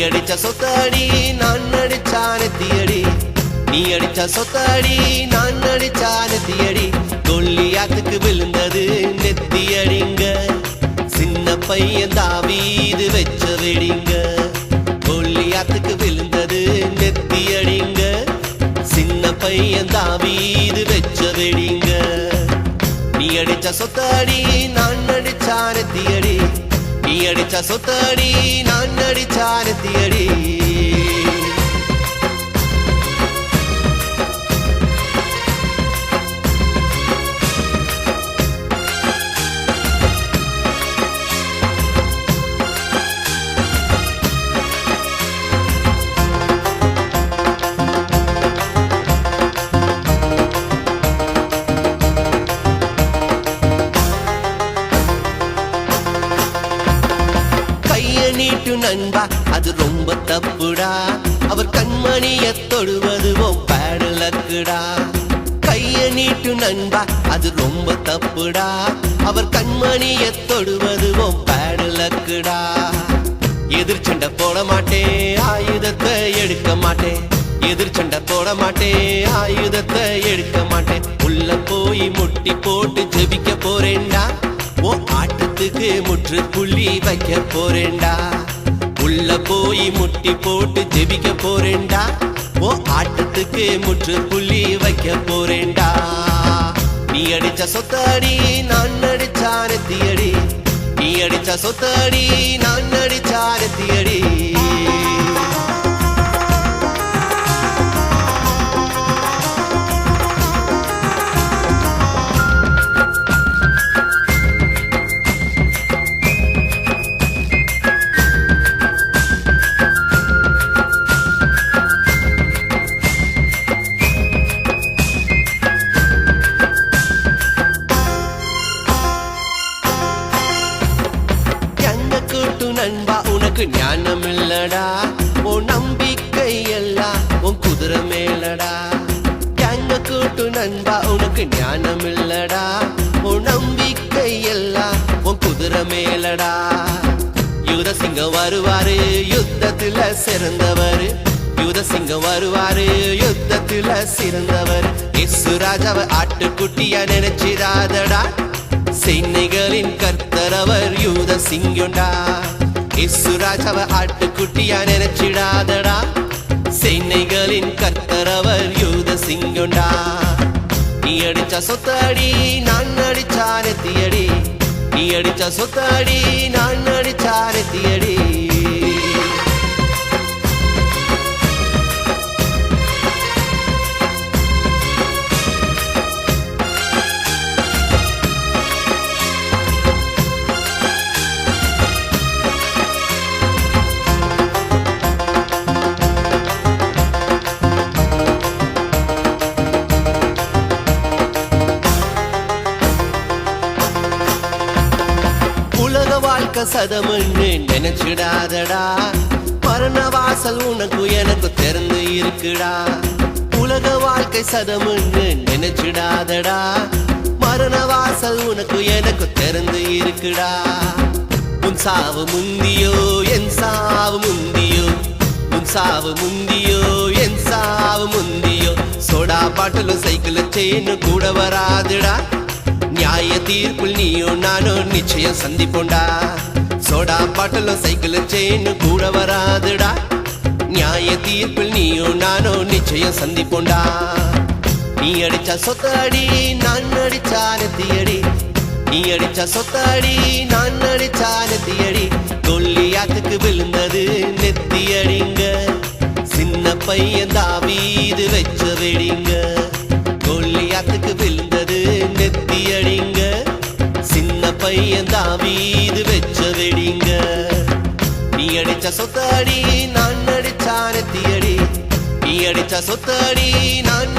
அடிச்ச சொத்தடி நான் அடிச்சா நெத்தியடி நீ அடிச்ச சொத்தடி நான் அடிச்சா நெத்தியடி கொல்லியாத்துக்கு விழுந்தது நெத்தியடிங்க சின்ன பையன் தாவீது வெச்ச வெடிங்க கொல்லியாத்துக்கு விழுந்தது நெத்தியடிங்க சின்ன பையன் தாவீது வெச்ச வெடிங்க நீ அடிச்ச சொத்தடி நான் அடிச்சா நெத்தியடி நீ அடிச்ச சொத்தடி நான் அடிச்சா நெத்தியடி நீட்டு நண்பா அது ரொம்ப தப்புடா அவர் கண்மணிய தொடுவது பேடலக்குடா கைய நீட்டு நண்பா அது ரொம்ப தப்புடா அவர் கண்மணிய தொடுவது பேடலக்குடா எதிர்ச்சண்டை போட மாட்டேன் ஆயுதத்தை எடுக்க மாட்டேன் எதிர்ச்சண்டை போட மாட்டேன் ஆயுதத்தை எடுக்க மாட்டேன் உள்ள போய் முட்டி போட்டு ஜெபிக்க போறேன்டா ஓ ஆட்டத்துக்கு முற்றுப்புள்ளி வைக்க போறேன்டா உள்ள போய் முட்டி போட்டு ஜெபிக்க போறேன்டா ஓ ஆட்டத்துக்கு முற்றுப்புள்ளி வைக்க போறேன்டா நீ அடிச்ச சொத்தடி நான் அடிச்சா நெத்தியடி நீ அடிச்ச சொத்தடி நான் அடிச்சா நெத்தியடி நண்பா உனக்கு ஞானம் இல்லடா உன் நம்பிக்கை எல்லாம் உன் குதிரை மேலடா எங்க கூட்டு நண்பா உனக்கு ஞானம் இல்லடா உன் நம்பிக்கை எல்லாம் உன் குதிரை மேலடா யூத சிங்கம் வருவாரு யுத்தத்துல சிறந்தவர் யூத சிங்கம் வருவாரு யுத்தத்துல சிறந்தவர் இயேசு ராஜாவை ஆட்டுக்குட்டியா நினைச்சிடாதடா சேனைகளின் கர்த்தர் அவர் யூத சிங்கம்டா இயேசு ராஜாவை ஆட்டுக்குட்டியா நினைச்சிடாதடா சேனைகளின் கர்த்தர் அவர் யூத சிங்கம்டா நீ அடிச்ச சொத்தடி நான் அடிச்சா நெத்தியடி நீ அடிச்ச சொத்தடி நான் அடிச்சா நெத்தியடி வாழ்க்கை சதம்னு நினைச்சிடாதடா மரண வாசல் உனக்கு எனக்கு திறந்து இருக்குடா உலக வாழ்க்கை சதம்னு நினைச்சிடாதடா மரண வாசல் உனக்கு எனக்கு திறந்து இருக்குடா உன் சாவு முந்தியோ என் சாவு முந்தியோ உன் சாவு முந்தியோ என் சாவு முந்தியோ சோடா பாட்டிலும் சைக்கிள் செயின் கூட வராதுடா நியாய தீர்ப்பில் நீயும் நானும் நிச்சயம் சந்திப்போண்டா சோடா பாட்டிலும் சைக்கிள் செயின் கூட வராதுடா நியாய தீர்ப்பில் நீயும் நானும் நிச்சயம் சந்திப்போண்டா நீ அடிச்ச சொத்தடி நான் அடிச்சா நெத்தியடி நீ அடிச்ச சொத்தடி நான் அடிச்சா நெத்தியடி கொல்லியாத்துக்கு விழுந்தது நெத்தியடிங்க சின்ன பையன் தாவீது வெச்ச வெடிங்க கொல்லியாத்துக்கு விழுந்தது நெத்தியடிங்க சின்ன பையன் தாவீது வெச்ச வெடிங்க நீ அடிச்ச சொத்தடி நான் அடிச்சா நெத்தியடி நீ அடிச்ச சொத்தடி நான்